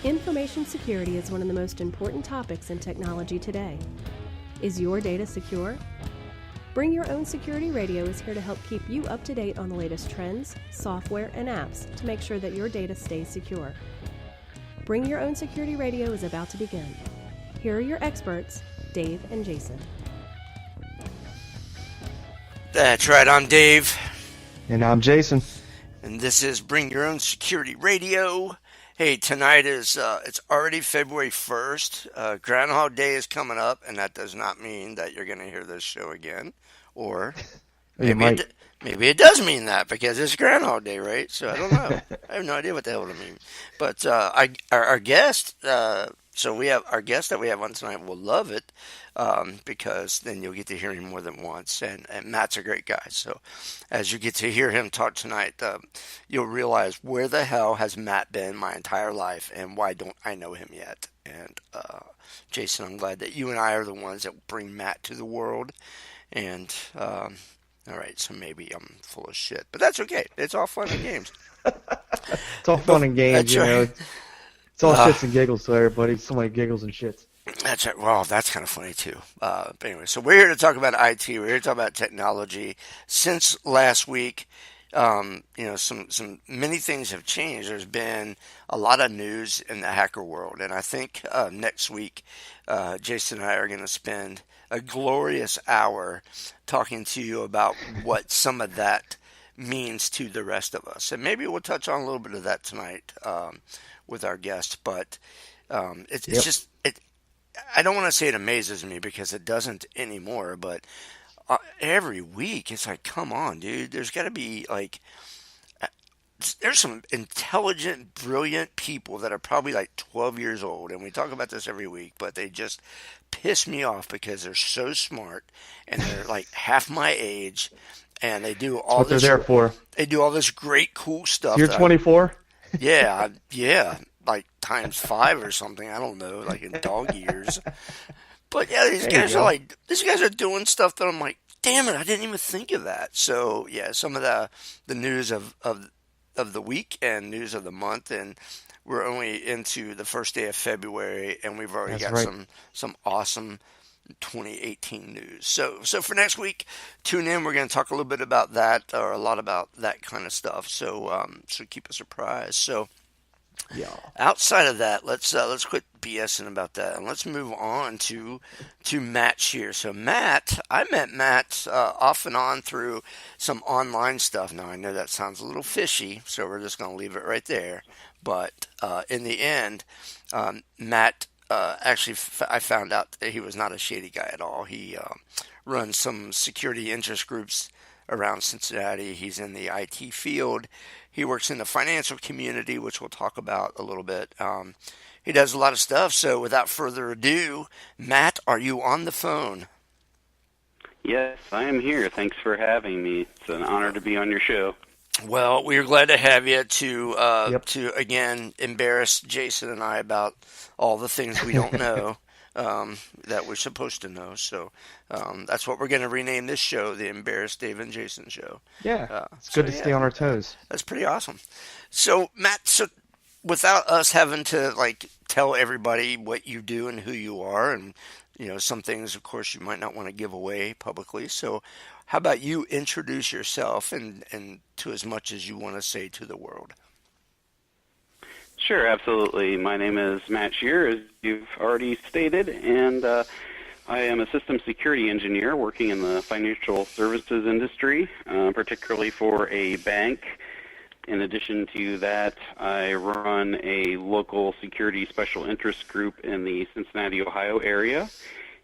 Information security is one of the most important topics in technology today. Is your data secure? Bring Your Own Security Radio is here to help keep you up to date on the latest trends, software, and apps to make sure that your data stays secure. Bring Your Own Security Radio is about to begin. Here are your experts, Dave and Jason. That's right, I'm Dave. And I'm Jason. And this is Bring Your Own Security Radio. Hey, tonight is, it's already February 1st. Groundhog Day is coming up, and that does not mean that you're going to hear this show again. Or maybe it does mean that because it's Groundhog Day, right? So I don't know. I have no idea what the hell it means. But our guest, so we have our guest that we have on tonight will love it because then you'll get to hear him more than once. And Matt's a great guy. So as you get to hear him talk tonight, you'll realize where the hell has Matt been my entire life and why don't I know him yet? And Jason, I'm glad that you and I are the ones that bring Matt to the world. And all right, so maybe I'm full of shit, but that's okay. It's all fun and games. It's all fun and games, you know. It's all shits and giggles to everybody. So many giggles and shits. That's right. Well, that's kind of funny too. But anyway, so we're here to talk about IT. We're here to talk about technology. Since last week, some many things have changed. There's been a lot of news in the hacker world, and I think next week, Jason and I are going to spend a glorious hour talking to you about what some of that means to the rest of us. And maybe we'll touch on a little bit of that tonight with our guest. But it's just, I don't want to say it amazes me because it doesn't anymore. But every week it's like, come on, dude. There's got to be like, there's some intelligent, brilliant people that are probably like 12 years old, and we talk about this every week, but they just piss me off because they're so smart, and they're like half my age, and they do all this. What they're there for. They do all this great, cool stuff. You're 24? Yeah, like times 5 or something. I don't know, like in dog years. But yeah, these guys are doing stuff that I'm like, damn it, I didn't even think of that. So yeah, some of the news of the week and news of the month, and we're only into the first day of February, and we've already got some awesome 2018 news. So for next week, tune in. We're going to talk a little bit about that, or a lot about that kind of stuff. So keep us surprised. So yeah. Outside of that, let's quit BSing about that, and let's move on to Matt Scheer. So Matt, I met Matt off and on through some online stuff. Now I know that sounds a little fishy, so we're just going to leave it right there. But in the end, Matt actually I found out that he was not a shady guy at all. He runs some security interest groups around Cincinnati. He's in the IT field. He works in the financial community, which we'll talk about a little bit. He does a lot of stuff. So without further ado, Matt, are you on the phone? Yes, I am here. Thanks for having me. It's an honor to be on your show. Well, we're glad to have you to again embarrass Jason and I about all the things we don't know. That we're supposed to know. So that's what we're going to rename this show, the Embarrassed Dave and Jason Show. Yeah, it's good to stay on our toes. That's pretty awesome. So, Matt, without us having to like tell everybody what you do and who you are, and some things, of course, you might not want to give away publicly. So how about you introduce yourself and to as much as you want to say to the world? Sure, absolutely. My name is Matt Scheer, as you've already stated, and I am a systems security engineer working in the financial services industry, particularly for a bank. In addition to that, I run a local security special interest group in the Cincinnati, Ohio area,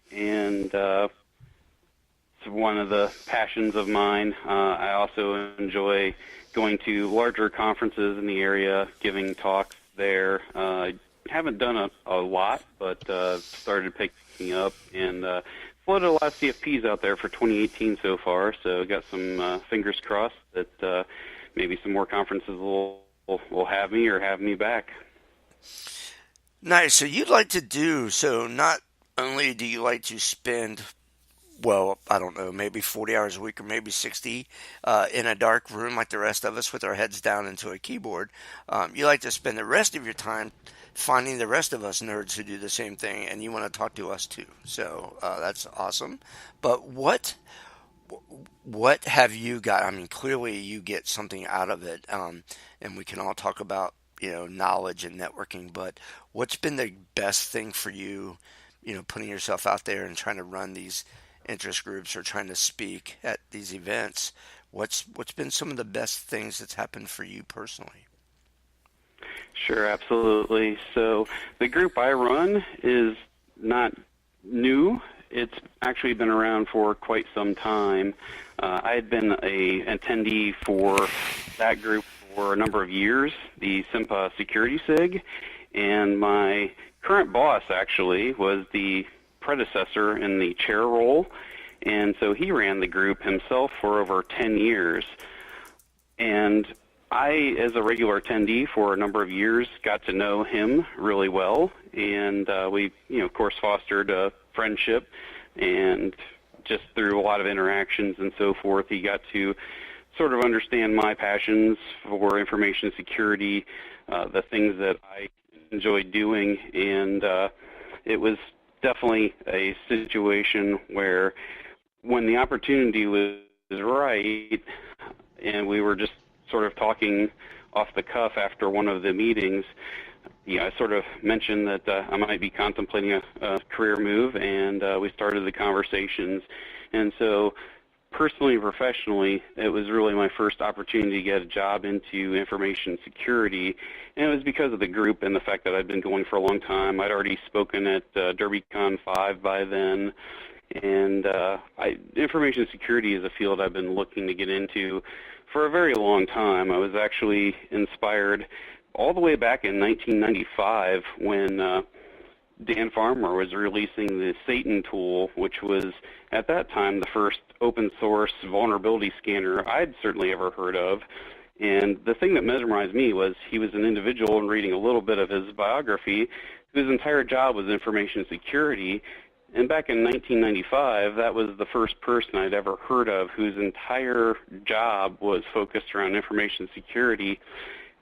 and it's one of the passions of mine. I also enjoy going to larger conferences in the area, giving talks there. I haven't done a lot, but started picking up and floated a lot of CFPs out there for 2018 so far. So got some fingers crossed that maybe some more conferences will have me or have me back. Nice. So you'd like to do so. Not only do you like to spend well, I don't know, maybe 40 hours a week or maybe 60 in a dark room like the rest of us with our heads down into a keyboard. You like to spend the rest of your time finding the rest of us nerds who do the same thing, and you want to talk to us too. So that's awesome. But what have you got? I mean, clearly you get something out of it, and we can all talk about knowledge and networking. But what's been the best thing for you? Putting yourself out there and trying to run these interest groups or trying to speak at these events. What's been some of the best things that's happened for you personally? Sure, absolutely. So the group I run is not new. It's actually been around for quite some time. I had been a attendee for that group for a number of years, the SIMPA Security SIG, and my current boss actually was the predecessor in the chair role, and so he ran the group himself for over 10 years. And I, as a regular attendee for a number of years, got to know him really well, and we, of course, fostered a friendship, and just through a lot of interactions and so forth, he got to sort of understand my passions for information security, the things that I enjoyed doing, and it was definitely a situation where when the opportunity was right and we were just sort of talking off the cuff after one of the meetings, I sort of mentioned that I might be contemplating a career move, and we started the conversations. And so personally and professionally, it was really my first opportunity to get a job into information security, and it was because of the group and the fact that I'd been going for a long time. I'd already spoken at DerbyCon 5 by then, and information security is a field I've been looking to get into for a very long time. I was actually inspired all the way back in 1995 when Dan Farmer was releasing the Satan tool, which was at that time the first open source vulnerability scanner I'd certainly ever heard of. And the thing that mesmerized me was he was an individual, and reading a little bit of his biography, whose entire job was information security. And back in 1995, that was the first person I'd ever heard of whose entire job was focused around information security.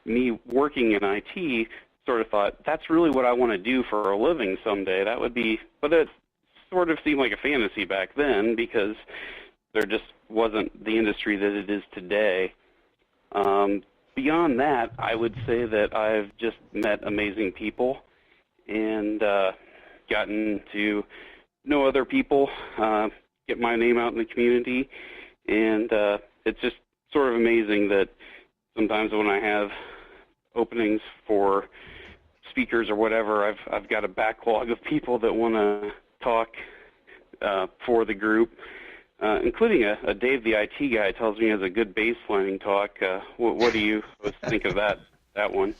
Me working in IT sort of thought, that's really what I want to do for a living someday. That would be, but it sort of seemed like a fantasy back then because there just wasn't the industry that it is today. Beyond that, I would say that I've just met amazing people and gotten to know other people, get my name out in the community, and it's just sort of amazing that sometimes when I have openings for speakers or whatever, I've got a backlog of people that want to talk for the group, including a Dave the IT guy tells me he has a good baselining talk. What do you think of that one?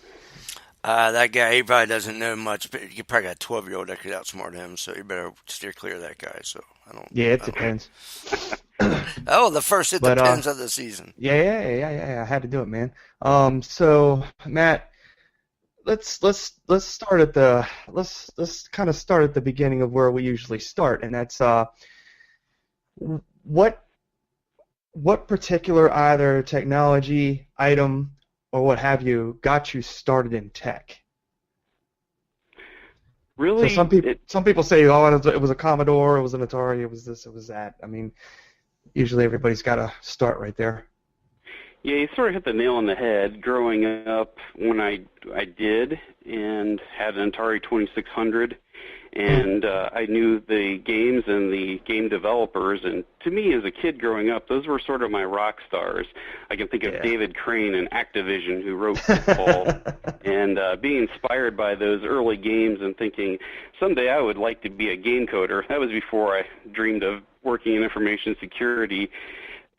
That guy, he probably doesn't know much, but you probably got a 12-year-old that could outsmart him, so you better steer clear of that guy. So I don't. Yeah, it depends. Oh, the first it depends of the season. Yeah. I had to do it, man. So Matt, let's start at the let's kind of start at the beginning of where we usually start, and that's what particular either technology item or what have you got you started in tech? Really? So some people say, oh, it was a Commodore, it was an Atari, it was this, it was that. I mean, usually everybody's got to start right there. Yeah, you sort of hit the nail on the head. Growing up, when I did and had an Atari 2600, and I knew the games and the game developers, and to me as a kid growing up, those were sort of my rock stars. I can think of David Crane and Activision, who wrote football, and being inspired by those early games and thinking, someday I would like to be a game coder. That was before I dreamed of working in information security.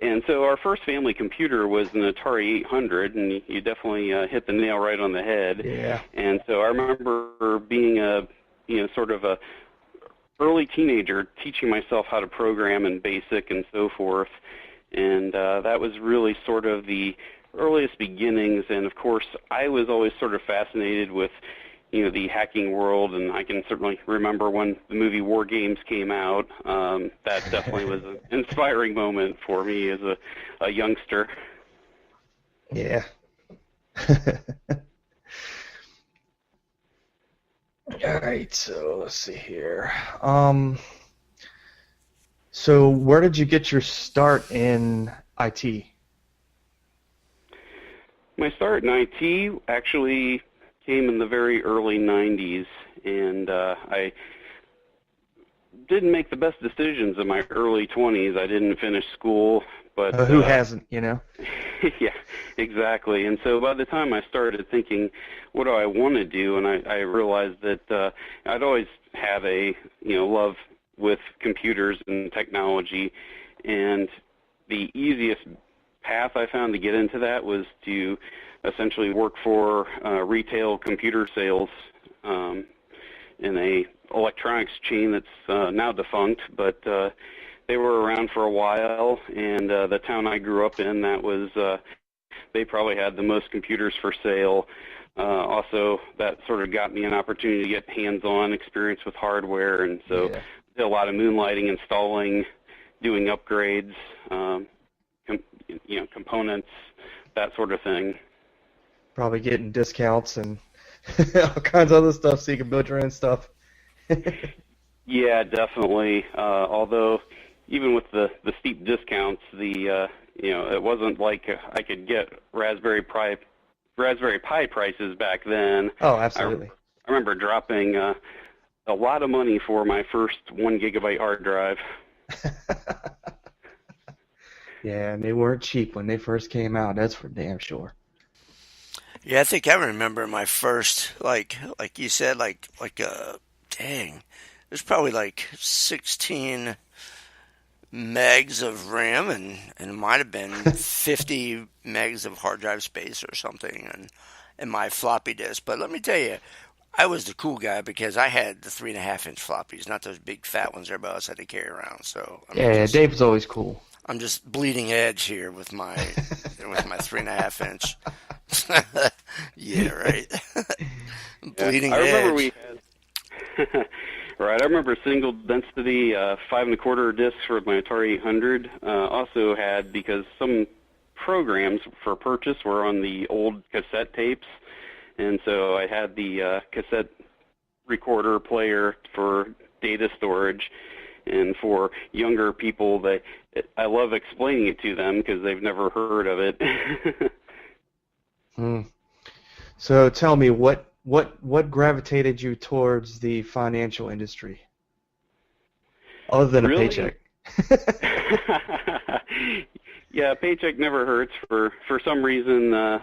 And so our first family computer was an Atari 800, and you definitely hit the nail right on the head. Yeah. And so I remember being sort of a early teenager, teaching myself how to program in BASIC and so forth. And that was really sort of the earliest beginnings. And of course, I was always sort of fascinated with the hacking world, and I can certainly remember when the movie War Games came out. That definitely was an inspiring moment for me as a youngster. Yeah. All right, so let's see here. So where did you get your start in IT? My start in IT actually came in the very early 90s, and I didn't make the best decisions in my early 20s. I didn't finish school, but Who hasn't, you know? yeah, exactly. And so by the time I started thinking, what do I want to do, and I realized that I'd always had a love with computers and technology, and the easiest path I found to get into that was to essentially work for retail computer sales in a electronics chain that's now defunct, but they were around for a while, and the town I grew up in, that was they probably had the most computers for sale. Also, that sort of got me an opportunity to get hands-on experience with hardware, and so did a lot of moonlighting, installing, doing upgrades, components, that sort of thing. Probably getting discounts and all kinds of other stuff so you can build your own stuff. Yeah, definitely. Although even with the steep discounts, it wasn't like I could get Raspberry Pi prices back then. Oh, absolutely. I remember dropping a lot of money for my first 1 gigabyte hard drive. Yeah, and they weren't cheap when they first came out. That's for damn sure. Yeah, I think I remember my first, like you said, dang, there's probably like 16 megs of RAM, and it might have been 50 megs of hard drive space or something, and my floppy disk. But let me tell you, I was the cool guy because I had the 3.5-inch floppies, not those big fat ones everybody else had to carry around. So Dave was always cool. I'm just bleeding edge here with my 3.5-inch. Yeah, right. Bleeding I remember edge. we had right. I remember single density 5.25 discs for my Atari 800. Also had, because some programs for purchase were on the old cassette tapes, and so I had the cassette recorder player for data storage. And for younger people, I love explaining it to them because they've never heard of it. So tell me, what gravitated you towards the financial industry, other than Really? a paycheck? Yeah, a paycheck never hurts. For some reason, my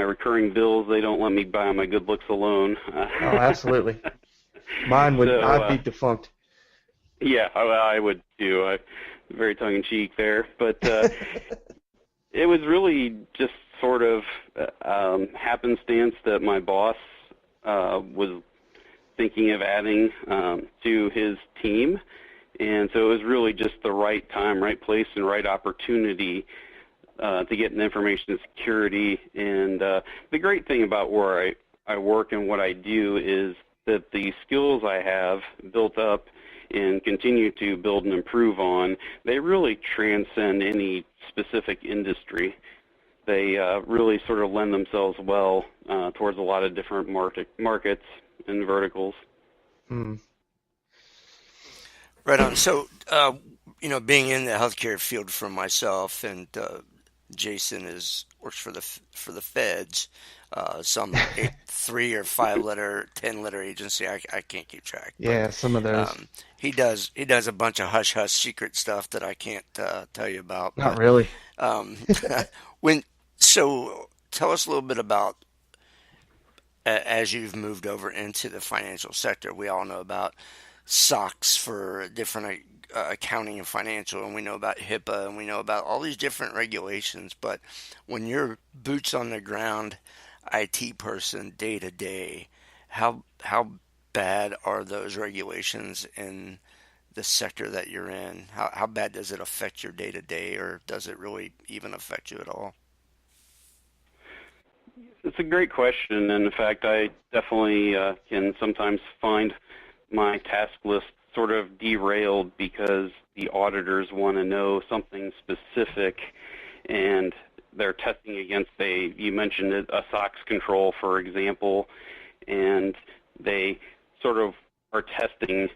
recurring bills, they don't let me buy my good looks alone. Oh, absolutely. Mine would not be defunct. Yeah, I would too. Very tongue-in-cheek there, but it was really just sort of happenstance that my boss was thinking of adding to his team, and so it was really just the right time, right place, and right opportunity to get in information security. And the great thing about where I work and what I do is that the skills I have built up and continue to build and improve on, they really transcend any specific industry. They really sort of lend themselves well towards a lot of different markets and verticals. Right on. So, being in the healthcare field for myself, and Jason works for the feds, some 3 or 5 letter, 10 letter agency. I can't keep track. Yeah, some of those. He does a bunch of hush hush secret stuff that I can't tell you about. Not really. So tell us a little bit about, as you've moved over into the financial sector. We all know about SOX for different accounting and financial, and we know about HIPAA, and we know about all these different regulations. But when you're boots on the ground IT person day to day, how bad are those regulations in the sector that you're in? How bad does it affect your day to day, or does it really even affect you at all? It's a great question, and in fact, I definitely can sometimes find my task list sort of derailed because the auditors want to know something specific, and they're testing against you mentioned it, a SOX control, for example, and they sort of are testing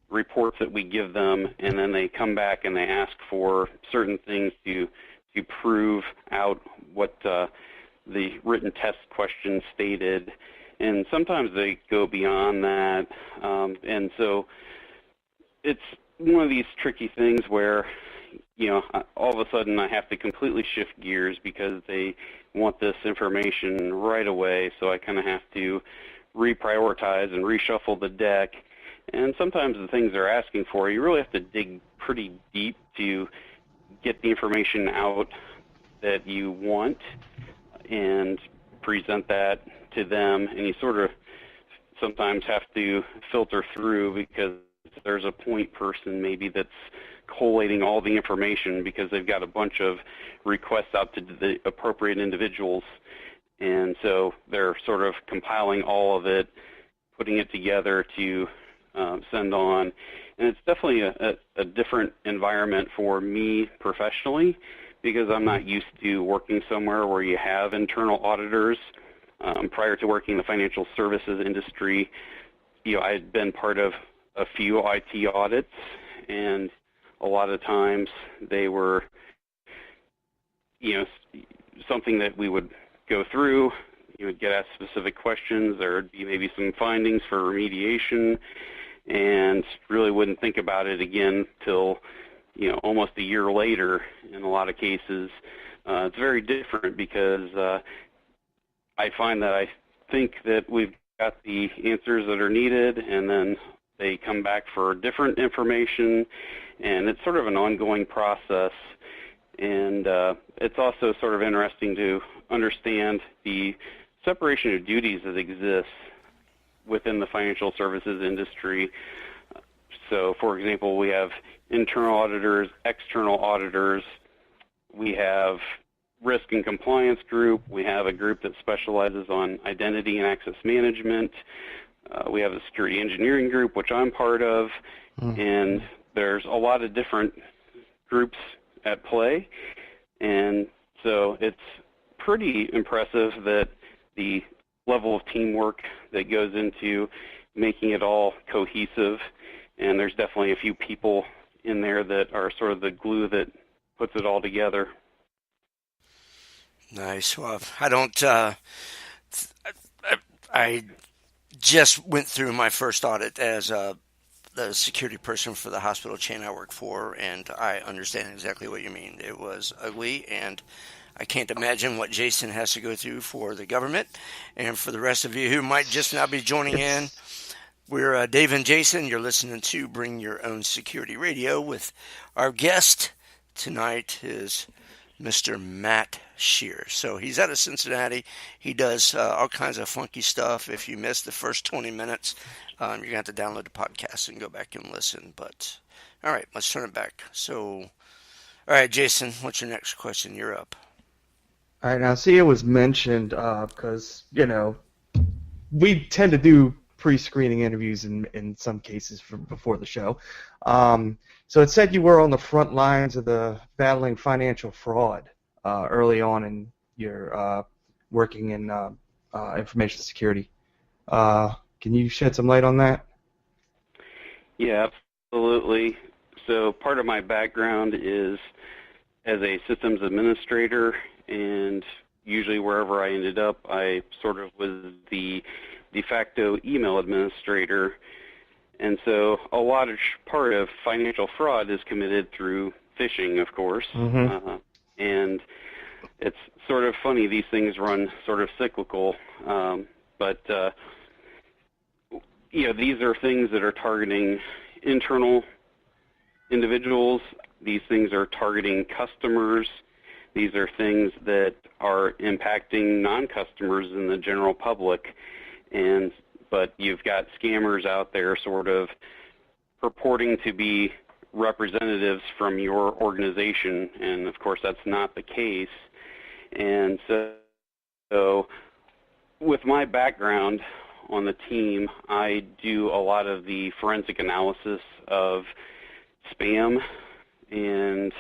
reports that we give them, and then they come back and they ask for certain things to prove out what the written test question stated, and sometimes they go beyond that, and so it's one of these tricky things where, all of a sudden I have to completely shift gears because they want this information right away, so I kind of have to reprioritize and reshuffle the deck. And sometimes the things they're asking for, you really have to dig pretty deep to get the information out that you want and present that to them, and you sort of sometimes have to filter through because there's a point person maybe that's collating all the information because they've got a bunch of requests out to the appropriate individuals, and so they're sort of compiling all of it, putting it together to send on. And it's definitely a different environment for me professionally because I'm not used to working somewhere where you have internal auditors. Prior to working in the financial services industry, I had been part of a few IT audits, and a lot of times they were, something that we would go through. You would get asked specific questions. There would be maybe some findings for remediation, and really wouldn't think about it again till, almost a year later in a lot of cases. It's very different because I find that I think that we've got the answers that are needed, and then they come back for different information, and it's sort of an ongoing process. And it's also sort of interesting to understand the separation of duties that exists within the financial services industry. So, for example, we have internal auditors, external auditors, we have risk and compliance group, we have a group that specializes on identity and access management, we have a security engineering group, which I'm part of, and there's a lot of different groups at play, and so it's pretty impressive that the level of teamwork that goes into making it all cohesive, and there's definitely a few people in there that are sort of the glue that puts it all together. Nice. Well, I just went through my first audit as the security person for the hospital chain I work for, and I understand exactly what you mean. It was ugly, and I can't imagine what Jason has to go through for the government. And for the rest of you who might just now be joining in, we're Dave and Jason. You're listening to Bring Your Own Security Radio with our guest tonight is Mr. Matt Scheer. So he's out of Cincinnati. He does all kinds of funky stuff. If you missed the first 20 minutes, you're going to have to download the podcast and go back and listen. But, all right, let's turn it back. So, all right, Jason, what's your next question? You're up. All right, now, see, it was mentioned because, we tend to do pre-screening interviews in some cases before the show. So it said you were on the front lines of the battling financial fraud early on in your working in information security. Can you shed some light on that? Yeah, absolutely. So part of my background is as a systems administrator, and usually wherever I ended up, I sort of was the de facto email administrator. And so a large part of financial fraud is committed through phishing, of course. And it's sort of funny, these things run sort of cyclical. But these are things that are targeting internal individuals. These things are targeting customers. These are things that are impacting non-customers in the general public. But you've got scammers out there sort of purporting to be representatives from your organization, and of course that's not the case. And so So with my background on the team, I do a lot of the forensic analysis of spam and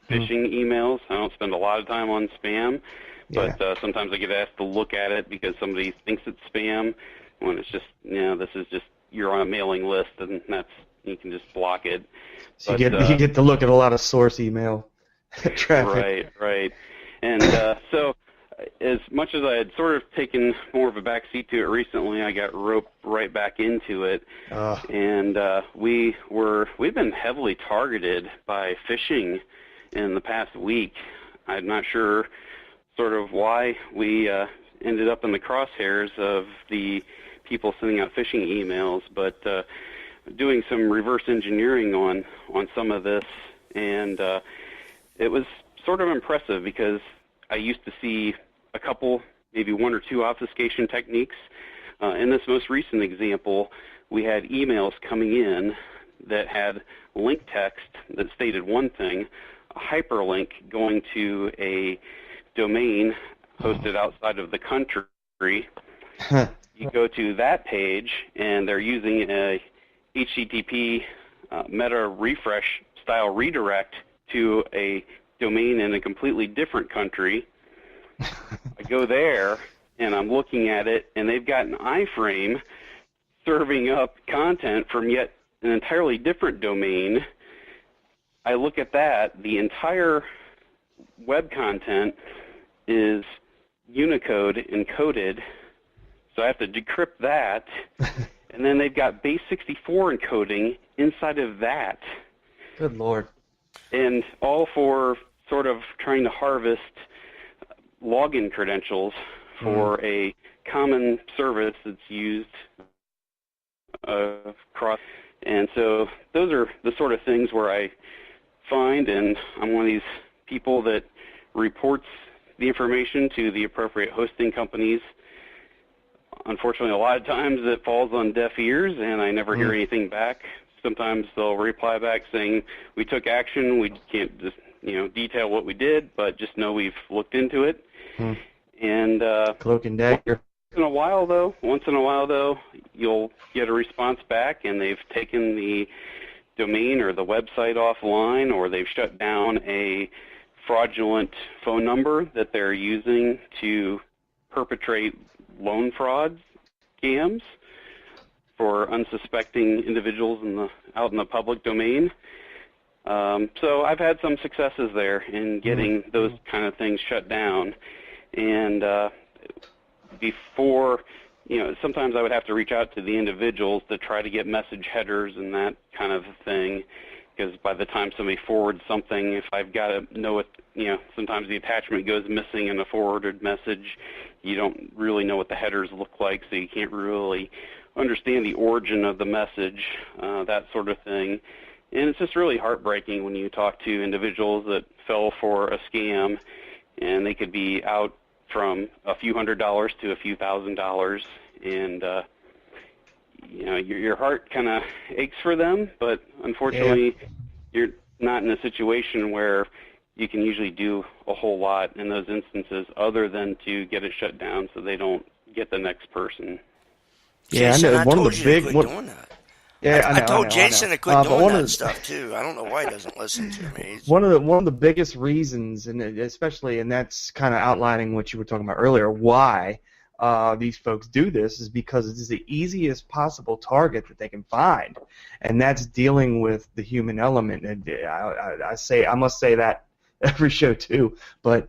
phishing emails. I don't spend a lot of time on spam, but sometimes I get asked to look at it because somebody thinks it's spam when it's just, this is just, you're on a mailing list and you can just block it. So you get to look at a lot of source email traffic. Right. And so as much as I had sort of taken more of a backseat to it recently, I got roped right back into it. And we've been heavily targeted by phishing in the past week. I'm not sure sort of why we ended up in the crosshairs of the people sending out phishing emails, but doing some reverse engineering on some of this, and it was sort of impressive because I used to see a couple, maybe one or two obfuscation techniques. In this most recent example, we had emails coming in that had link text that stated one thing, a hyperlink going to a domain hosted outside of the country. You go to that page, and they're using a HTTP meta refresh style redirect to a domain in a completely different country. I go there, and I'm looking at it, and they've got an iframe serving up content from yet an entirely different domain. I look at that. The entire web content is Unicode encoded, so I have to decrypt that. And then they've got base 64 encoding inside of that. Good Lord. And all for sort of trying to harvest login credentials for a common service that's used across. And so those are the sort of things where I find, and I'm one of these people that reports the information to the appropriate hosting companies. Unfortunately, a lot of times it falls on deaf ears, and I never hear anything back. Sometimes they'll reply back saying, we took action, we can't just, detail what we did, but just know we've looked into it. And Cloak and dagger. once in a while, though, you'll get a response back, and they've taken the domain or the website offline, or they've shut down a fraudulent phone number that they're using to perpetrate loan fraud scams for unsuspecting individuals out in the public domain. So I've had some successes there in getting those kind of things shut down. And before, sometimes I would have to reach out to the individuals to try to get message headers and that kind of thing, because by the time somebody forwards something, if I've got to know it, sometimes the attachment goes missing in a forwarded message. You don't really know what the headers look like, so you can't really understand the origin of the message, that sort of thing. And it's just really heartbreaking when you talk to individuals that fell for a scam, and they could be out from a few $100s to a few $1,000s, and your heart kind of aches for them, but unfortunately you're not in a situation where you can usually do a whole lot in those instances other than to get it shut down so they don't get the next person. Yeah, Jason, I know. One of the big doing that. Yeah, I told Jason to quit doing that stuff too. I don't know why he doesn't listen to me. One of the biggest reasons, and that's kind of outlining what you were talking about earlier, why these folks do this is because it is the easiest possible target that they can find, and that's dealing with the human element. And I must say that every show too, but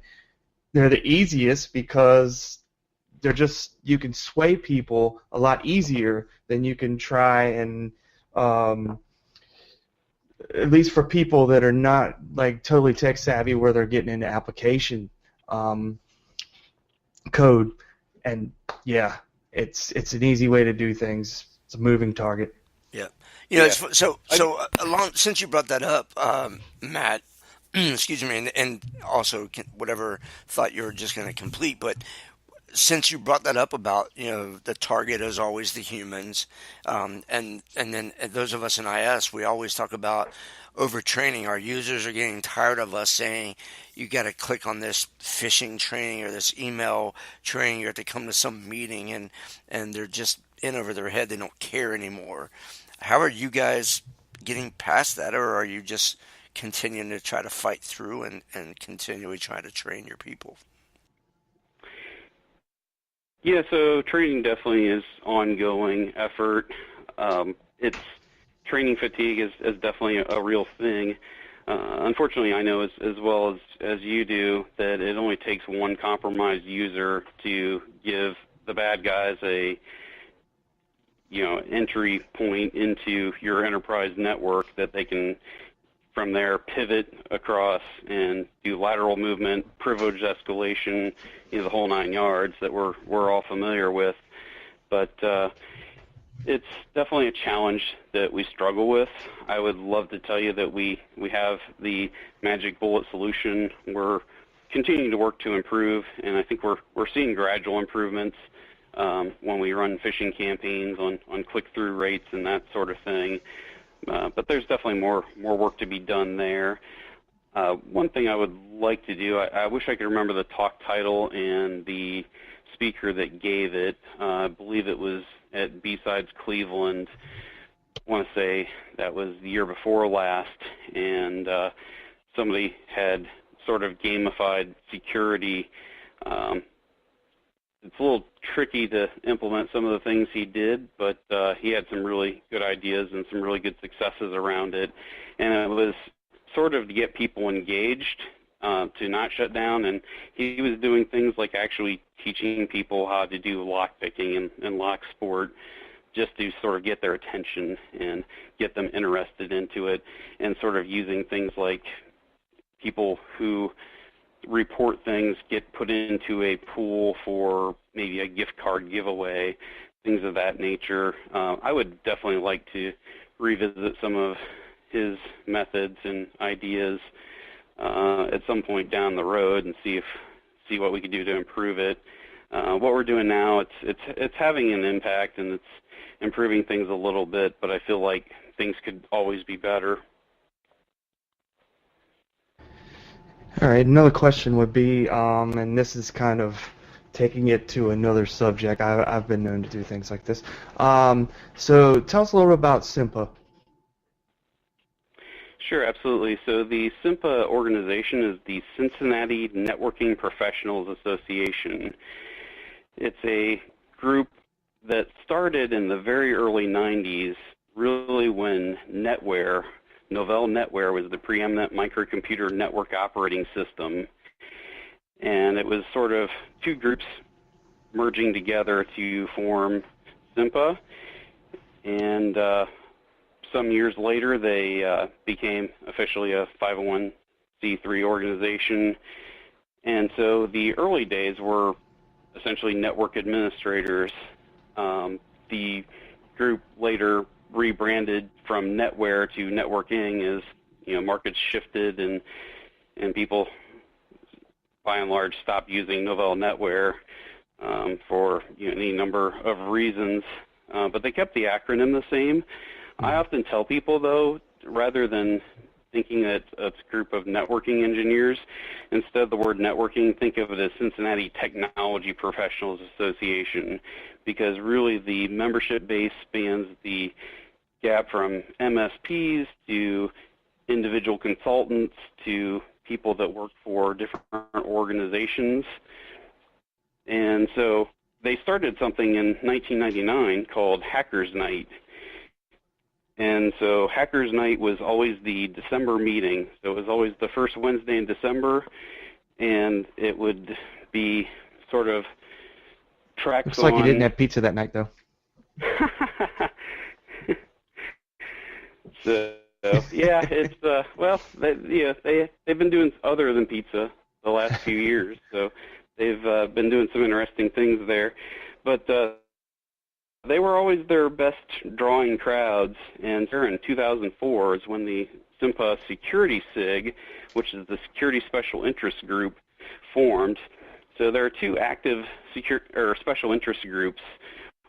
they're the easiest because they're just, you can sway people a lot easier than you can try and at least for people that are not like totally tech savvy, where they're getting into application code. And yeah, it's an easy way to do things. It's a moving target. Yeah, It's, so along since you brought that up, Matt. Excuse me, and also whatever thought you were just going to complete, but since you brought that up about, the target is always the humans, and then those of us in IS, we always talk about overtraining. Our users are getting tired of us saying you got to click on this phishing training or this email training. You have to come to some meeting, and they're just in over their head. They don't care anymore. How are you guys getting past that, or are you just continuing to try to fight through and continually try to train your people? Yeah, so training definitely is ongoing effort. It's training fatigue is definitely a real thing. Unfortunately, I know as well as you do that it only takes one compromised user to give the bad guys a entry point into your enterprise network that they can from there pivot across and do lateral movement, privilege escalation, the whole 9 yards that we're all familiar with. But it's definitely a challenge that we struggle with. I would love to tell you that we have the magic bullet solution. We're continuing to work to improve, and I think we're seeing gradual improvements when we run phishing campaigns on click-through rates and that sort of thing. But there's definitely more work to be done there. One thing I would like to do, I wish I could remember the talk title and the speaker that gave it. I believe it was at B-Sides Cleveland. I want to say that was the year before last, and somebody had sort of gamified security. It's a little tricky to implement some of the things he did, but he had some really good ideas and some really good successes around it. And it was sort of to get people engaged, to not shut down. And he was doing things like actually teaching people how to do lock picking and lock sport, just to sort of get their attention and get them interested into it, and sort of using things like people who report things get put into a pool for maybe a gift card giveaway, things of that nature. I would definitely like to revisit some of his methods and ideas at some point down the road and see what we could do to improve it. What we're doing now, it's having an impact and it's improving things a little bit, but I feel like things could always be better. All right, another question would be, and this is kind of taking it to another subject. I've been known to do things like this. So tell us a little bit about SIMPA. Sure, absolutely. So the SIMPA organization is the Cincinnati Networking Professionals Association. It's a group that started in the very early 90s, really when NetWare, Novell NetWare, was the preeminent microcomputer network operating system. And it was sort of two groups merging together to form SIMPA. And some years later, they became officially a 501c3 organization. And so the early days were essentially network administrators. The group later rebranded from NetWare to networking as markets shifted and people by and large stopped using Novell NetWare for any number of reasons, but they kept the acronym the same. I often tell people, though, rather than thinking that it's a group of networking engineers, instead of the word networking, think of it as Cincinnati Technology Professionals Association, because really the membership base spans the gap from MSPs to individual consultants to people that work for different organizations. And so they started something in 1999 called Hackers Night. And so Hackers Night was always the December meeting. So it was always the first Wednesday in December, and it would be sort of tracks Looks like you didn't have pizza that night, though. So yeah, it's they've been doing other than pizza the last few years. So they've been doing some interesting things there, but they were always their best drawing crowds. And in 2004 is when the SIMPA Security SIG, which is the Security Special Interest Group, formed. So there are two active special interest groups.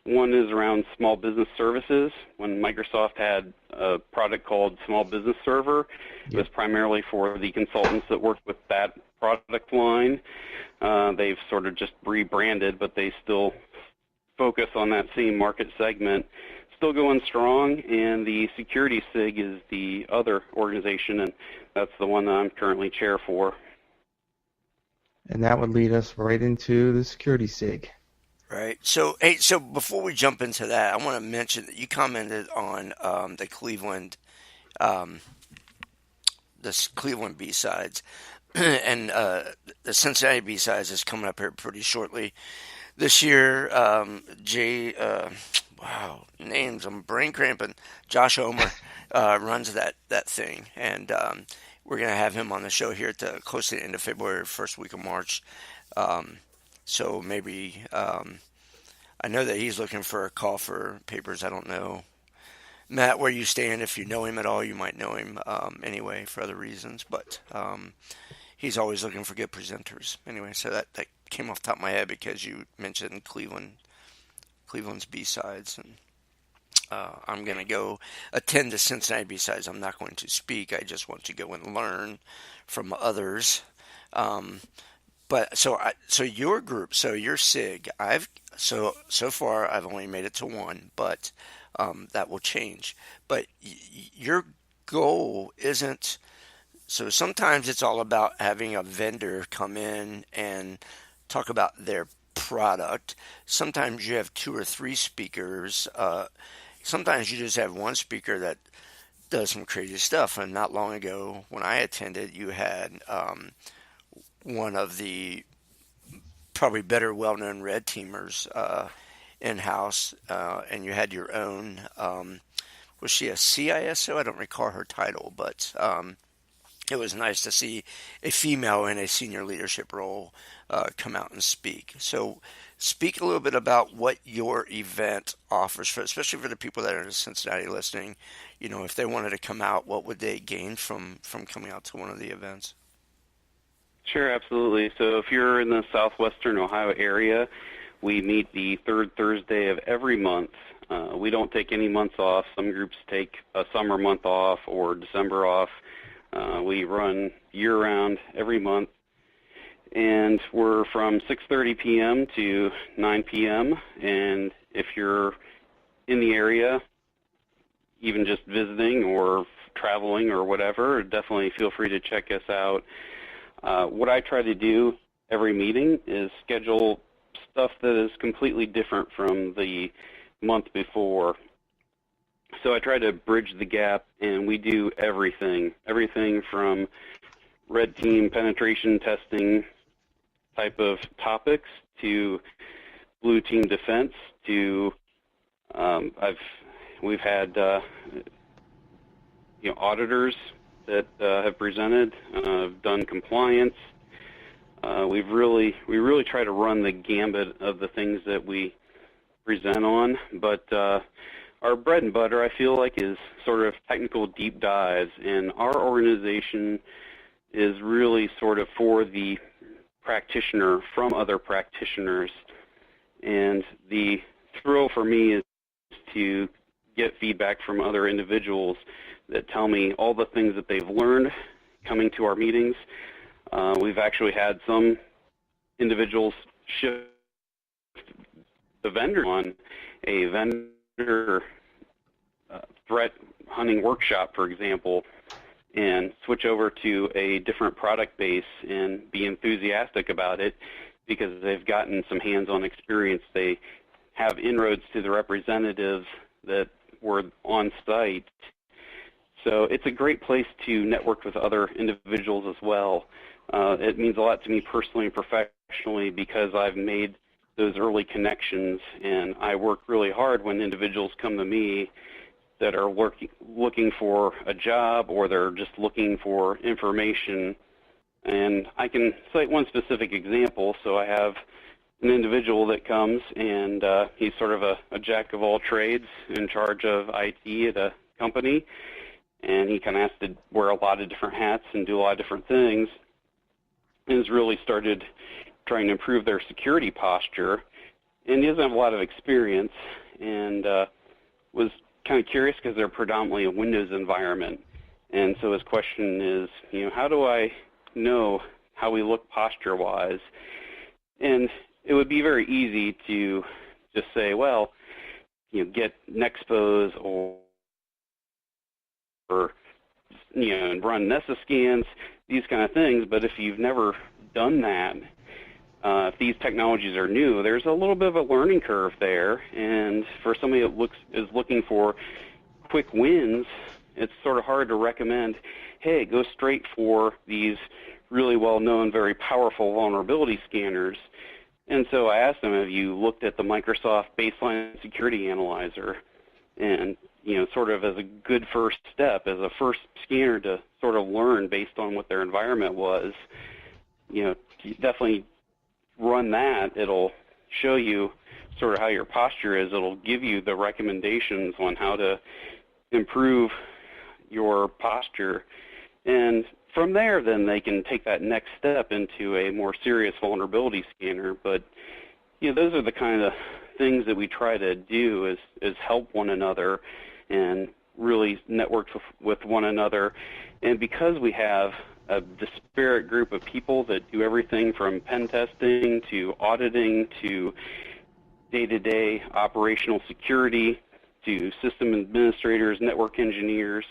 One is around small business services. When Microsoft had a product called Small Business Server, it was primarily for the consultants that worked with that product line. They've sort of just rebranded, but they still focus on that same market segment. Still going strong, and the Security SIG is the other organization, and that's the one that I'm currently chair for. And that would lead us right into the Security SIG. Right. So, hey, so before we jump into that, I want to mention that you commented on the Cleveland B-sides, and the Cincinnati B-sides is coming up here pretty shortly this year. Wow, names, I'm brain cramping. Josh Omer runs that thing, and we're going to have him on the show here at close to the end of February, first week of March. So maybe I know that he's looking for a call for papers. I don't know, Matt, where you stand. If you know him at all, you might know him anyway for other reasons. But he's always looking for good presenters. Anyway, so that came off the top of my head because you mentioned Cleveland's B-sides. And I'm going to go attend the Cincinnati B-sides. I'm not going to speak. I just want to go and learn from others. But so your group, so your SIG, so far I've only made it to one, but that will change. But your goal isn't. So sometimes it's all about having a vendor come in and talk about their product. Sometimes you have 2 or 3 speakers. Sometimes you just have one speaker that does some crazy stuff. And not long ago, when I attended, you had one of the probably better well-known red teamers in-house, and you had your own, was she a CISO? I don't recall her title, but it was nice to see a female in a senior leadership role come out and speak. So speak a little bit about what your event offers, especially for the people that are in Cincinnati listening. You know, if they wanted to come out, what would they gain from coming out to one of the events? Sure, absolutely. So if you're in the southwestern Ohio area, we meet the third Thursday of every month. We don't take any months off. Some groups take a summer month off or December off. We run year-round every month, and we're from 6:30 p.m. to 9 p.m., and if you're in the area, even just visiting or traveling or whatever, definitely feel free to check us out. What I try to do every meeting is schedule stuff that is completely different from the month before. So I try to bridge the gap, and we do everything from red team penetration testing type of topics to blue team defense to we've had auditors that have presented, done compliance. We really try to run the gambit of the things that we present on, but our bread and butter, I feel like, is sort of technical deep dives, and our organization is really sort of for the practitioner from other practitioners, and the thrill for me is to get feedback from other individuals that tell me all the things that they've learned coming to our meetings. We've actually had some individuals shift the vendor on a vendor threat hunting workshop, for example, and switch over to a different product base and be enthusiastic about it because they've gotten some hands-on experience. They have inroads to the representatives that were on site. So it's a great place to network with other individuals as well. It means a lot to me personally and professionally because I've made those early connections, and I work really hard when individuals come to me that are looking for a job or they're just looking for information. And I can cite one specific example. So I have an individual that comes, and he's sort of a jack of all trades in charge of IT at a company, and he kind of has to wear a lot of different hats and do a lot of different things, and has really started trying to improve their security posture, and he doesn't have a lot of experience, and was kind of curious because they're predominantly a Windows environment. And so his question is, how do I know how we look posture-wise? And it would be very easy to just say, well, get Nexpose or and run NESA scans, these kind of things. But if you've never done that, if these technologies are new, there's a little bit of a learning curve there. And for somebody that is looking for quick wins, it's sort of hard to recommend, hey, go straight for these really well-known, very powerful vulnerability scanners. And so I asked them, have you looked at the Microsoft Baseline Security Analyzer? And, sort of as a good first step, as a first scanner to sort of learn based on what their environment was, definitely run that. It'll show you sort of how your posture is. It'll give you the recommendations on how to improve your posture. And from there, then they can take that next step into a more serious vulnerability scanner. But, those are the kind of things that we try to do is help one another and really network with one another. And because we have a disparate group of people that do everything from pen testing to auditing to day-to-day operational security to system administrators, network engineers,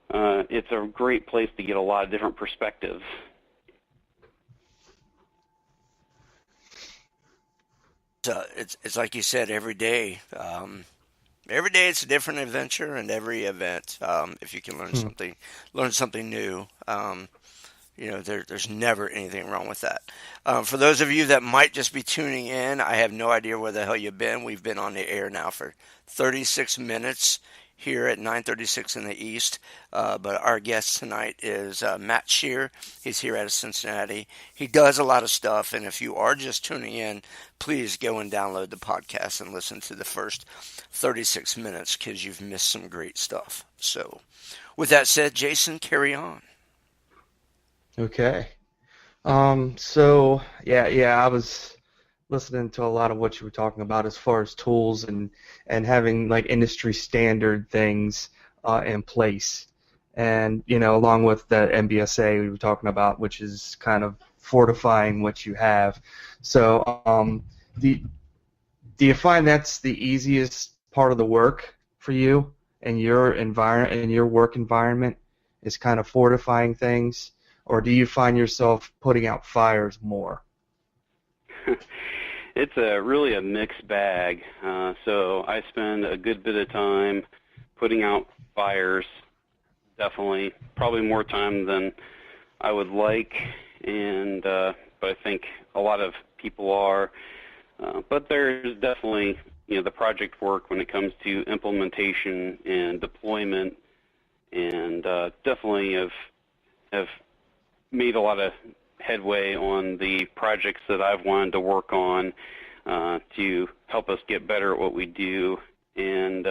it's a great place to get a lot of different perspectives. It's like you said, every day. Every day it's a different adventure, and every event, if you can learn something new, there's never anything wrong with that. For those of you that might just be tuning in, I have no idea where the hell you've been. We've been on the air now for 36 minutes here at 9:36 in the East. But our guest tonight is Matt Scheer. He's here out of Cincinnati. He does a lot of stuff, and if you are just tuning in, please go and download the podcast and listen to the first 36 minutes because you've missed some great stuff. So with that said, Jason, carry on. Okay. So I was listening to a lot of what you were talking about as far as tools and having like industry standard things in place, and along with the MBSA we were talking about, which is kind of fortifying what you have. So do you find that's the easiest part of the work for you in your environment, in your work environment, is kind of fortifying things? Or do you find yourself putting out fires more? It's really a mixed bag. So I spend a good bit of time putting out fires, definitely, probably more time than I would like, but I think a lot of people are. But there's definitely, the project work when it comes to implementation and deployment, and definitely have made a lot of headway on the projects that I've wanted to work on to help us get better at what we do. And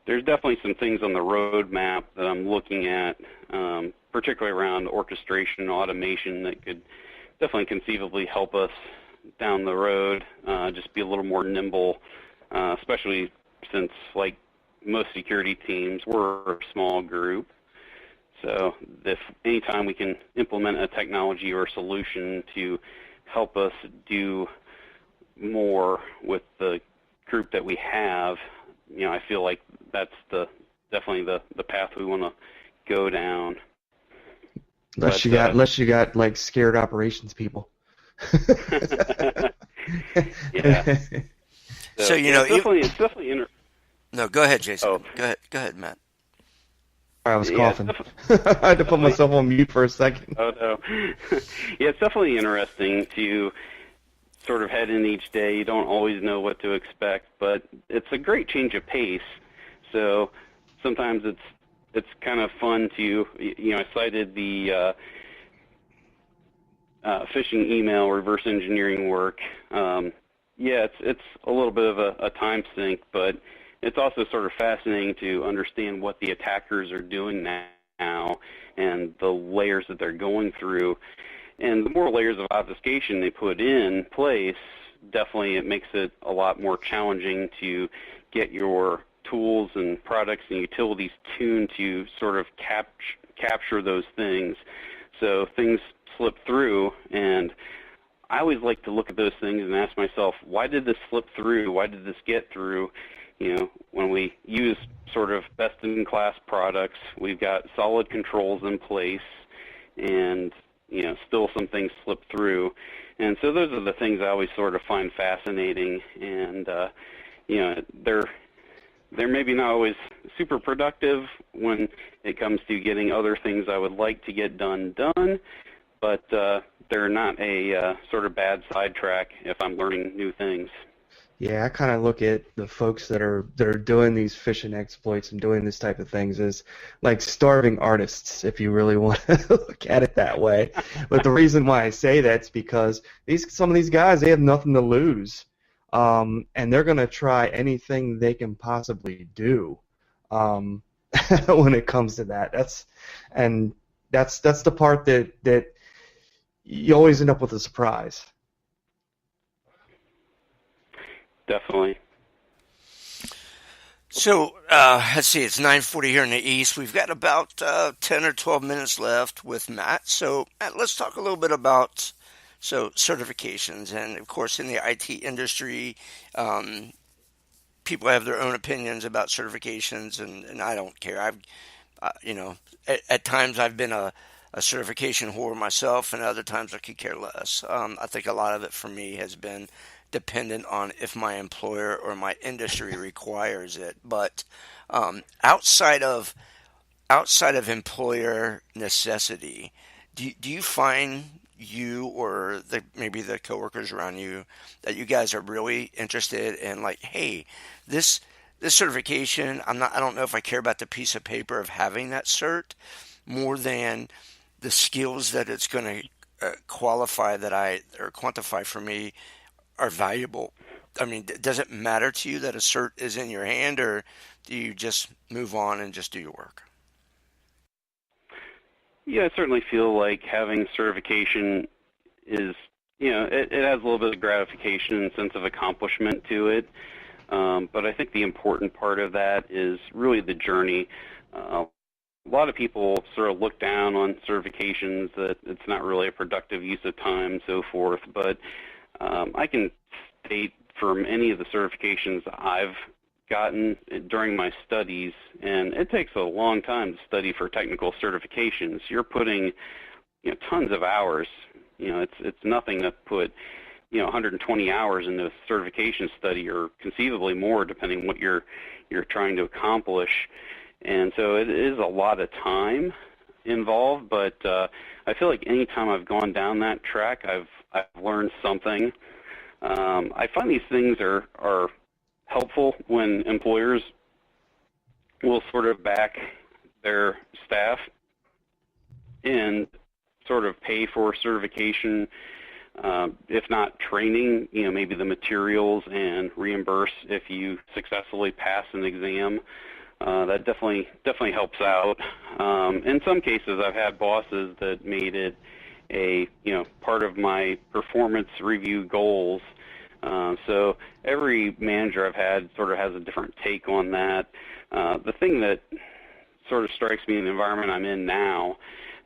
there's definitely some things on the roadmap that I'm looking at, particularly around orchestration and automation, that could definitely conceivably help us down the road, just be a little more nimble, especially since, like most security teams, we're a small group. So if anytime we can implement a technology or a solution to help us do more with the group that we have, I feel like that's definitely the path we want to go down. Unless you got like scared operations people. Yeah. So it's definitely No, go ahead, Jason. Oh. Go ahead, Matt. I was coughing. I had to put myself on mute for a second. Oh, no. Yeah, it's definitely interesting to sort of head in each day. You don't always know what to expect, but it's a great change of pace. So sometimes it's kind of fun to, I cited the phishing email reverse engineering work. It's a little bit of a time sink, but it's also sort of fascinating to understand what the attackers are doing now and the layers that they're going through. And the more layers of obfuscation they put in place, definitely it makes it a lot more challenging to get your tools and products and utilities tuned to sort of capture those things. So things slip through, and I always like to look at those things and ask myself, why did this slip through? Why did this get through? When we use sort of best-in-class products, we've got solid controls in place, and still some things slip through. And so those are the things I always sort of find fascinating, and they're maybe not always super productive when it comes to getting other things I would like to get done, but they're not a sort of bad sidetrack if I'm learning new things. Yeah, I kind of look at the folks that are doing these phishing exploits and doing this type of things as like starving artists, if you really want to look at it that way. But the reason why I say that's because some of these guys, they have nothing to lose, and they're going to try anything they can possibly do when it comes to that. That's the part that you always end up with a surprise. Definitely. So let's see, it's 9:40 here in the East. We've got about 10 or 12 minutes left with Matt. So Matt, let's talk a little bit about certifications. And of course, in the IT industry, people have their own opinions about certifications, and I don't care. At times I've been a certification whore myself, and other times I could care less. I think a lot of it for me has been dependent on if my employer or my industry requires it. But outside of employer necessity, do you find you or maybe the coworkers around you that you guys are really interested in, like, hey, this certification, I don't know if I care about the piece of paper of having that cert more than the skills that it's going to quantify for me are valuable. I mean, does it matter to you that a cert is in your hand, or do you just move on and just do your work? Yeah, I certainly feel like having certification is, it has a little bit of gratification and sense of accomplishment to it. But I think the important part of that is really the journey. A lot of people sort of look down on certifications, that it's not really a productive use of time and so forth, but I can state from any of the certifications I've gotten during my studies, and it takes a long time to study for technical certifications. You're putting tons of hours. It's nothing to put 120 hours into a certification study, or conceivably more, depending on what you're trying to accomplish. And so it is a lot of time involved, but I feel like any time I've gone down that track, I've learned something. I find these things are helpful when employers will sort of back their staff and sort of pay for certification, if not training, maybe the materials, and reimburse if you successfully pass an exam. That definitely helps out. In some cases, I've had bosses that made it a part of my performance review goals. So every manager I've had sort of has a different take on that. The thing that sort of strikes me in the environment I'm in now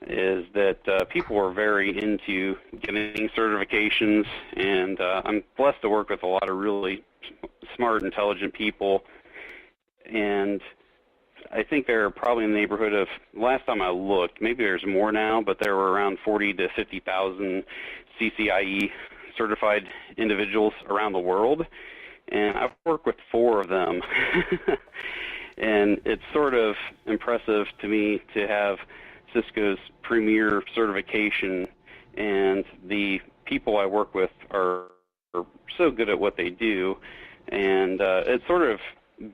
is that people are very into getting certifications, and I'm blessed to work with a lot of really smart, intelligent people. And I think there are probably in the neighborhood of, last time I looked, maybe there's more now, but there were around 40 to 50,000 CCIE certified individuals around the world, and I've worked with 4 of them. And it's sort of impressive to me to have Cisco's premier certification, and the people I work with are so good at what they do, and it's sort of,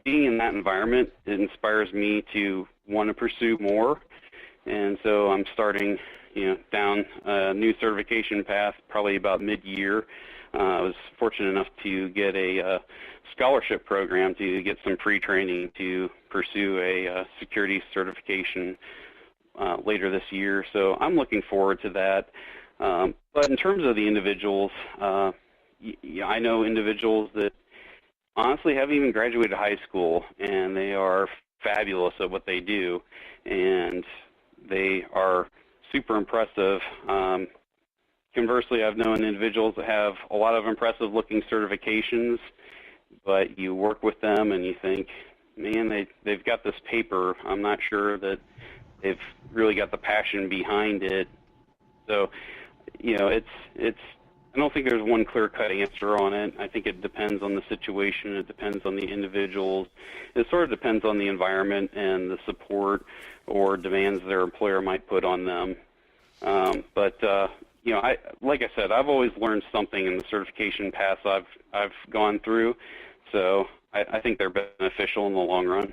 being in that environment, it inspires me to want to pursue more. And so I'm starting, down a new certification path probably about mid-year. I was fortunate enough to get a scholarship program to get some pre-training to pursue a security certification later this year. So I'm looking forward to that. But in terms of the individuals, I know individuals that honestly haven't even graduated high school, and they are fabulous at what they do, and they are super impressive. Conversely, I've known individuals that have a lot of impressive-looking certifications, but you work with them and you think, man, they've got this paper. I'm not sure that they've really got the passion behind it. So, I don't think there's one clear-cut answer on it. I think it depends on the situation. It depends on the individuals. It sort of depends on the environment and the support or demands their employer might put on them. Like I said, I've always learned something in the certification paths I've gone through, so I think they're beneficial in the long run.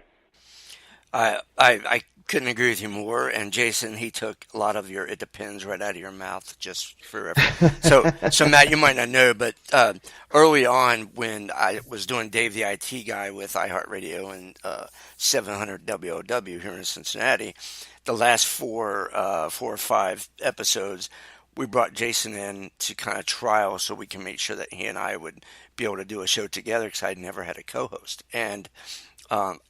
I couldn't agree with you more. And Jason, he took a lot of your "it depends" right out of your mouth just forever. So Matt, you might not know, but early on when I was doing Dave the IT guy with iHeartRadio and 700 WOW here in Cincinnati, the last four or five episodes, we brought Jason in to kind of trial so we can make sure that he and I would be able to do a show together because I'd never had a co-host. And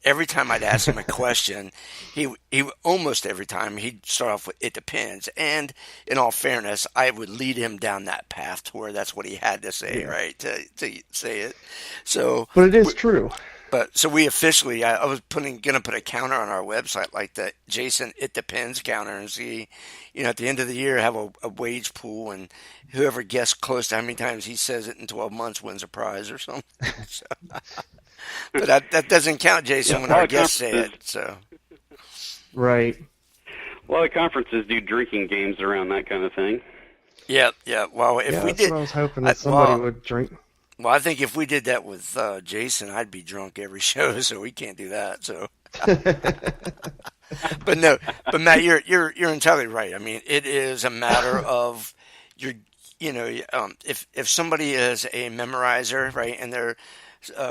every time I'd ask him a question, he almost every time he'd start off with "it depends." And in all fairness, I would lead him down that path to where that's what he had to say, right? To say it. So, but it is true. But so we officially, I was going to put a counter on our website, like the Jason "it depends" counter, and see, at the end of the year, have a wage pool, and whoever gets close to how many times he says it in 12 months wins a prize or something. So, but that doesn't count, Jason, when our guests say it. So, right. A lot of conferences do drinking games around that kind of thing. Yeah. Well, if we that's did, what I was hoping that somebody would drink. Well, I think if we did that with Jason, I'd be drunk every show, so we can't do that. So, but Matt, you're entirely right. I mean, it is a matter of if somebody is a memorizer, right, and they're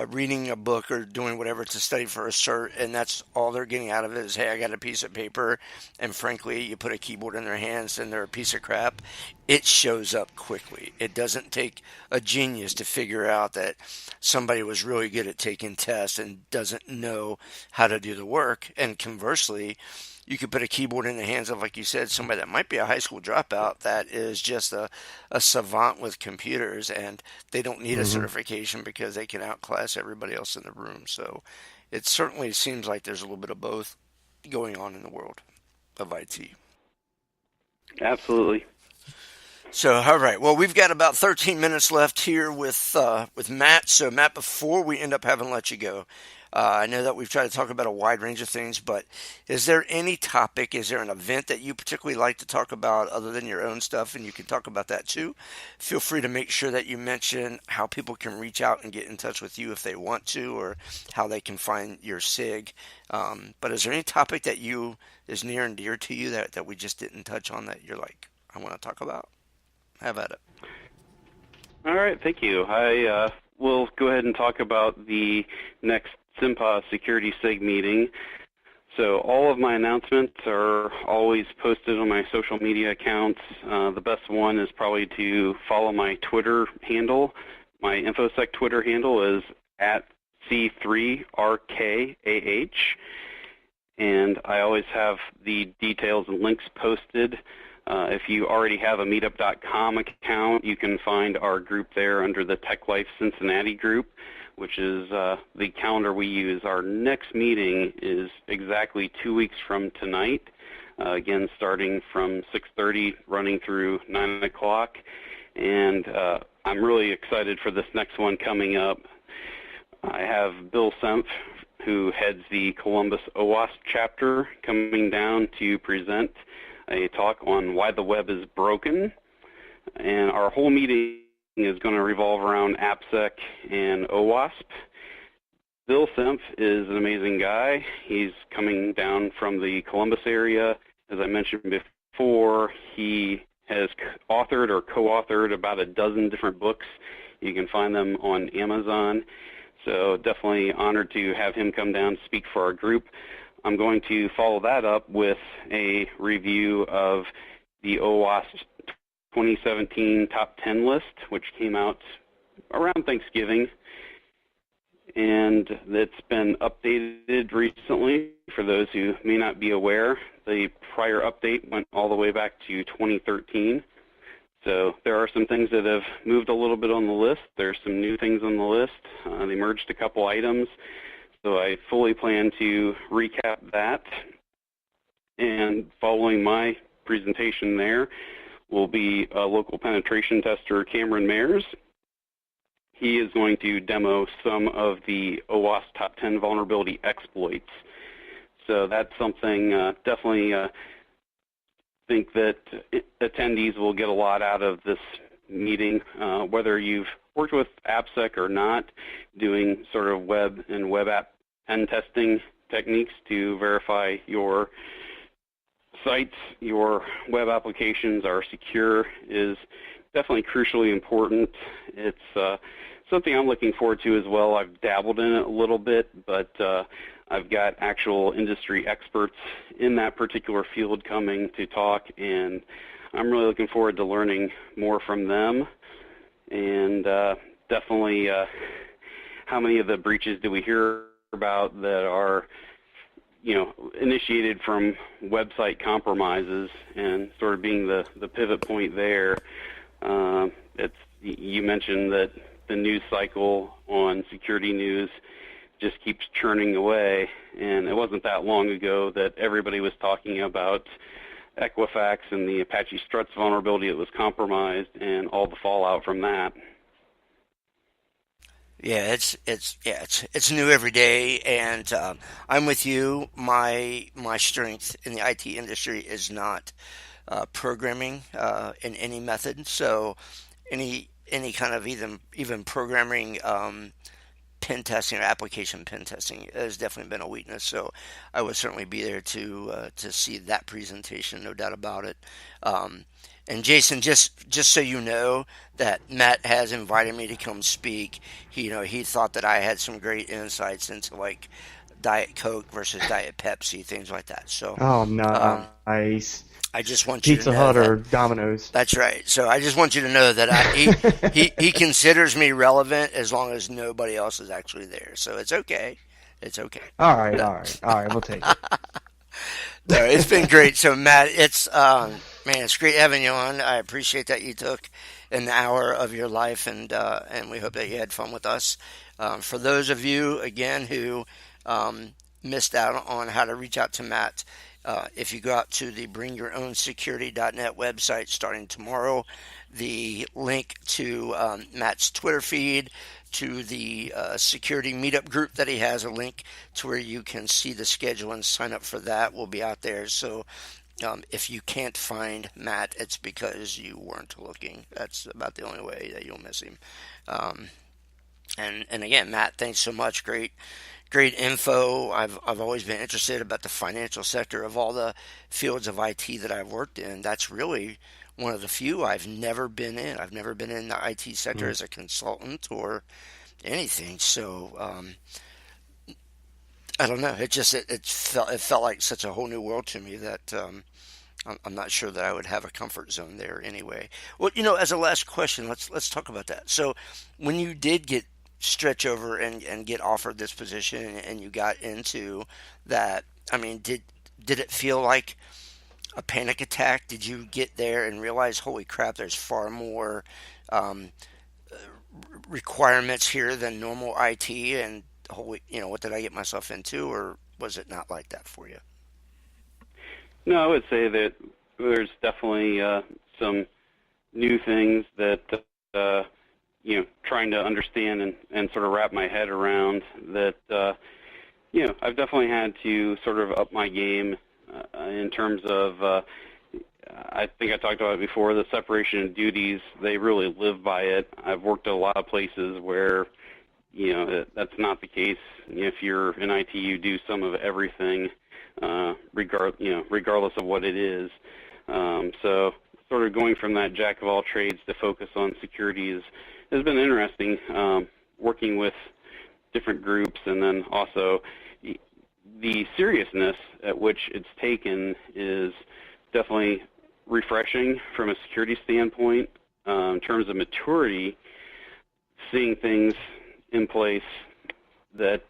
reading a book or doing whatever to study for a cert, and that's all they're getting out of it is, hey, I got a piece of paper, and frankly, you put a keyboard in their hands and they're a piece of crap, it shows up quickly. It doesn't take a genius to figure out that somebody was really good at taking tests and doesn't know how to do the work. And conversely, you could put a keyboard in the hands of, like you said, somebody that might be a high school dropout that is just a savant with computers, and they don't need a certification because they can outclass everybody else in the room. So it certainly seems like there's a little bit of both going on in the world of IT. Absolutely. So, all right. Well, we've got about 13 minutes left here with Matt. So, Matt, before we end up having to let you go, I know that we've tried to talk about a wide range of things, but is there any topic, is there an event that you particularly like to talk about other than your own stuff? And you can talk about that too. Feel free to make sure that you mention how people can reach out and get in touch with you if they want to, or how they can find your SIG. But is there any topic that is near and dear to you that we just didn't touch on that you're like, I want to talk about? Have at it. All right, thank you. I will go ahead and talk about the next SIMPA Security SIG meeting. So all of my announcements are always posted on my social media accounts. The best one is probably to follow my Twitter handle. My InfoSec Twitter handle is at C3RKAH. And I always have the details and links posted. If you already have a meetup.com account, you can find our group there under the Tech Life Cincinnati group, which is the calendar we use. Our next meeting is exactly 2 weeks from tonight, again starting from 6:30, running through 9 o'clock. And I'm really excited for this next one coming up. I have Bill Sempf, who heads the Columbus OWASP chapter, coming down to present a talk on why the web is broken. And our whole meeting is going to revolve around AppSec and OWASP. Bill Sempf is an amazing guy. He's coming down from the Columbus area. As I mentioned before, he has authored or co-authored about a dozen different books. You can find them on Amazon. So definitely honored to have him come down to speak for our group. I'm going to follow that up with a review of the OWASP 2017 top 10 list, which came out around Thanksgiving, and it's been updated recently. For those who may not be aware, the prior update went all the way back to 2013. So there are some things that have moved a little bit on the list. There's some new things on the list. They merged a couple items. So I fully plan to recap that. And following my presentation there will be a local penetration tester, Cameron Mayers. He is going to demo some of the OWASP Top 10 vulnerability exploits. So that's something definitely think that attendees will get a lot out of this meeting, whether you've worked with AppSec or not, doing sort of web and web app pen testing techniques to verify your sites, your web applications are secure is definitely crucially important. It's something I'm looking forward to as well. I've dabbled in it a little bit, but I've got actual industry experts in that particular field coming to talk, and I'm really looking forward to learning more from them. And definitely, how many of the breaches do we hear about that are, initiated from website compromises, and sort of being the pivot point there. You mentioned that the news cycle on security news just keeps churning away, and it wasn't that long ago that everybody was talking about Equifax and the Apache Struts vulnerability that was compromised and all the fallout from that. Yeah, it's new every day, and I'm with you. My strength in the IT industry is not programming in any method. So any kind of even programming pen testing or application pen testing has definitely been a weakness. So I would certainly be there to see that presentation, no doubt about it. And Jason, just so you know, that Matt has invited me to come speak. He thought that I had some great insights into like Diet Coke versus Diet Pepsi, things like that. So, nice. I just want you to Pizza know Hut that, or Domino's. That's right. So I just want you to know that he considers me relevant as long as nobody else is actually there. So it's okay. It's okay. All right. We'll take it. No, it's been great. So Matt, it's great having you on. I appreciate that you took an hour of your life, and we hope that you had fun with us. For those of you again who missed out on how to reach out to Matt, if you go out to the bringyourown.security.net website starting tomorrow, the link to Matt's Twitter feed, to the security meetup group that he has, a link to where you can see the schedule and sign up for that will be out there. So if you can't find Matt, it's because you weren't looking. That's about the only way that you'll miss him. And again, Matt, thanks so much. Great info. I've always been interested about the financial sector of all the fields of IT that I've worked in. That's really one of the few I've never been in. I've never been in the IT sector as a consultant or anything. So I don't know. It felt like such a whole new world to me that I'm not sure that I would have a comfort zone there anyway. Well, as a last question, let's talk about that. So when you did stretch over and get offered this position and you got into that, I mean, did it feel like a panic attack? Did you get there and realize, holy crap, there's far more requirements here than normal IT, and what did I get myself into? Or was it not like that for you? No, I would say that there's definitely some new things that trying to understand and sort of wrap my head around that, I've definitely had to sort of up my game in terms of, I think I talked about it before, the separation of duties. They really live by it. I've worked at a lot of places where, that's not the case. If you're in IT, you do some of everything, regardless of what it is. So sort of going from that jack of all trades to focus on security has been interesting, working with different groups, and then also the seriousness at which it's taken is definitely refreshing from a security standpoint in terms of maturity, seeing things in place that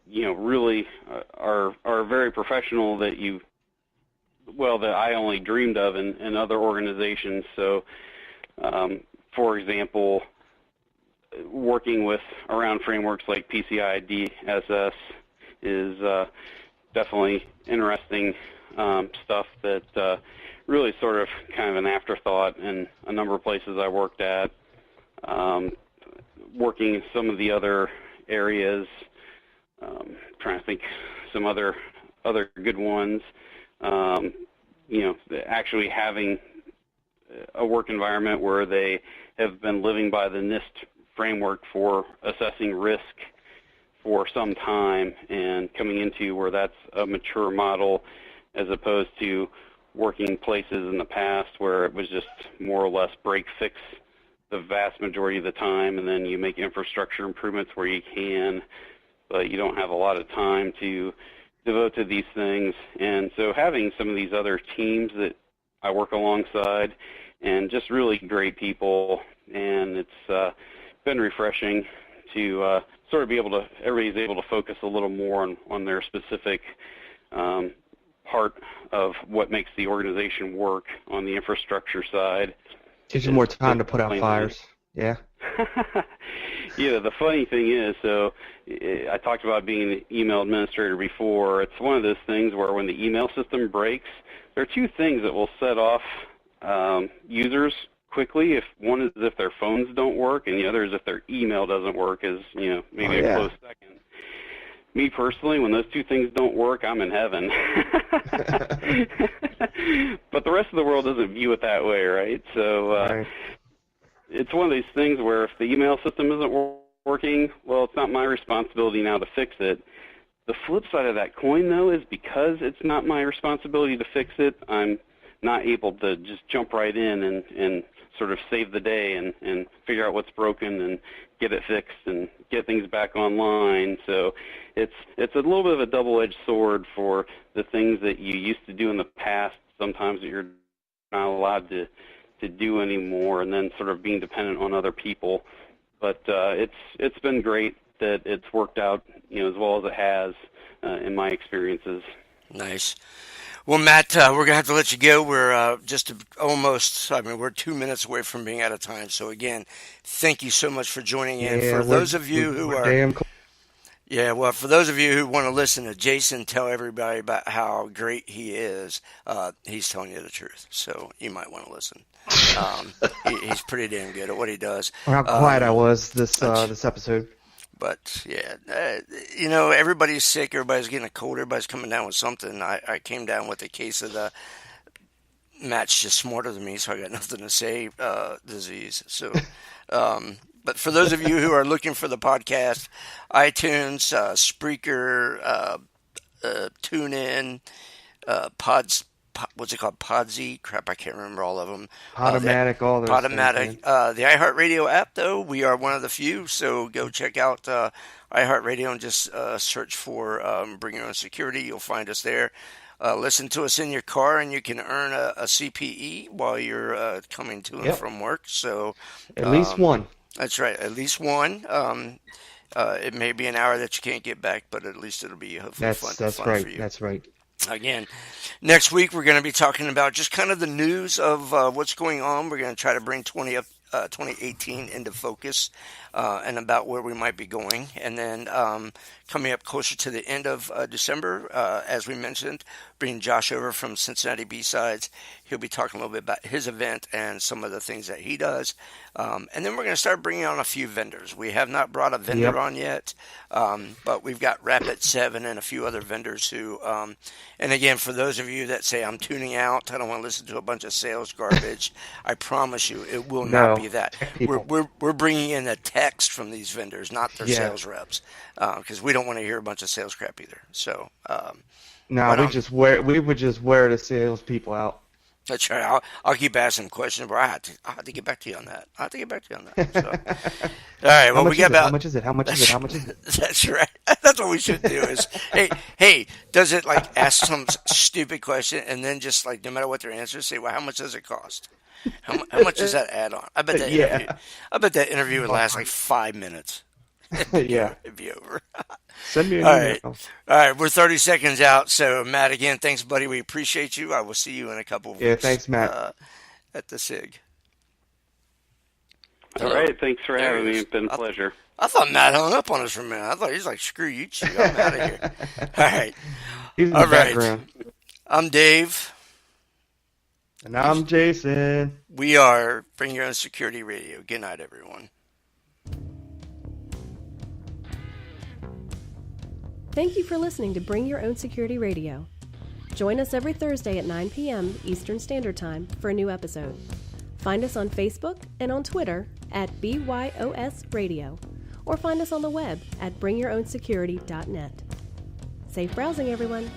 really are very professional that I only dreamed of in other organizations. So, for example, working around frameworks like PCI DSS is definitely interesting stuff that really sort of kind of an afterthought in a number of places I worked at. Working in some of the other areas, trying to think some other good ones. Actually having a work environment where they have been living by the NIST framework for assessing risk for some time, and coming into where that's a mature model as opposed to working places in the past where it was just more or less break fix the vast majority of the time, and then you make infrastructure improvements where you can, but you don't have a lot of time to devote to these things. And so having some of these other teams that I work alongside, and just really great people, and it's been refreshing to sort of be able to, everybody's able to focus a little more on their specific part of what makes the organization work on the infrastructure side. Gives you more time to put out fires. Yeah. Yeah, the funny thing is, so I talked about being an email administrator before. It's one of those things where when the email system breaks, there are two things that will set off users quickly. If one is if their phones don't work, and the other is if their email doesn't work, is maybe a close second. Me personally, when those two things don't work, I'm in heaven. But the rest of the world doesn't view it that way, right? So Right. It's one of these things where if the email system isn't working, well, it's not my responsibility now to fix it. The flip side of that coin, though, is because it's not my responsibility to fix it, I'm not able to just jump right in and sort of save the day and figure out what's broken and get it fixed and get things back online. So it's a little bit of a double-edged sword for the things that you used to do in the past, sometimes that you're not allowed to do anymore, and then sort of being dependent on other people. But it's been great that it's worked out as well as it has in my experiences. Nice. Well, Matt, we're going to have to let you go. We're we're 2 minutes away from being out of time. So, again, thank you so much for joining in. For those of you who are... damn cool. Yeah, well, for those of you who want to listen to Jason tell everybody about how great he is, he's telling you the truth. So you might want to listen. He's pretty damn good at what he does. Or how quiet I was this episode. But, yeah, everybody's sick. Everybody's getting a cold. Everybody's coming down with something. I came down with a case of the Matt's just smarter than me, so I got nothing to say disease. So, but for those of you who are looking for the podcast, iTunes, Spreaker, TuneIn, what's it called? Podsy? Crap, I can't remember all of them. Podomatic, all those Podomatic. The iHeartRadio app, though, we are one of the few, so go check out iHeartRadio and just search for Bring Your Own Security. You'll find us there. Listen to us in your car, and you can earn a CPE while you're coming to and from work. So at least one. That's right, at least one. It may be an hour that you can't get back, but at least it'll be hopefully fun right. for you. That's right. Again, next week we're going to be talking about just kind of the news of what's going on. We're going to try to bring 2018 into focus and about where we might be going. And then coming up closer to the end of December, as we mentioned, bringing Josh over from Cincinnati B-Sides. He'll be talking a little bit about his event and some of the things that he does. And then we're going to start bringing on a few vendors. We have not brought a vendor on yet, but we've got Rapid7 and a few other vendors who, and again, for those of you that say, I'm tuning out, I don't want to listen to a bunch of sales garbage, I promise you it will not be that. We're bringing in the text from these vendors, not their sales reps, because we don't want to hear a bunch of sales crap either. So, no, we would just wear the salespeople out. That's right. I'll keep asking questions, but I'll have to get back to you on that. I'll have to get back to you on that. So. All right. Well, we got about. How much is it? How much is it? How much is it? That's right. That's what we should do. Is hey, does it like ask some stupid question and then just like no matter what their answer, say, well, how much does it cost? How much does that add on? I bet that interview would last like 5 minutes. Yeah. It'd be over. Send me an All email. right. All right. We're 30 seconds out. So, Matt, again, thanks, buddy. We appreciate you. I will see you in a couple of weeks. Yeah, thanks, Matt. At the SIG. All right. Thanks for having me. It's been a pleasure. I thought Matt hung up on us for a minute. I thought he's like, screw you two. I'm out of here. All right. He's in the background. I'm Dave. And I'm Jason. We are Bring Your Own Security Radio. Good night, everyone. Thank you for listening to Bring Your Own Security Radio. Join us every Thursday at 9 p.m. Eastern Standard Time for a new episode. Find us on Facebook and on Twitter at BYOS Radio, or find us on the web at bringyourown.security.net. Safe browsing, everyone.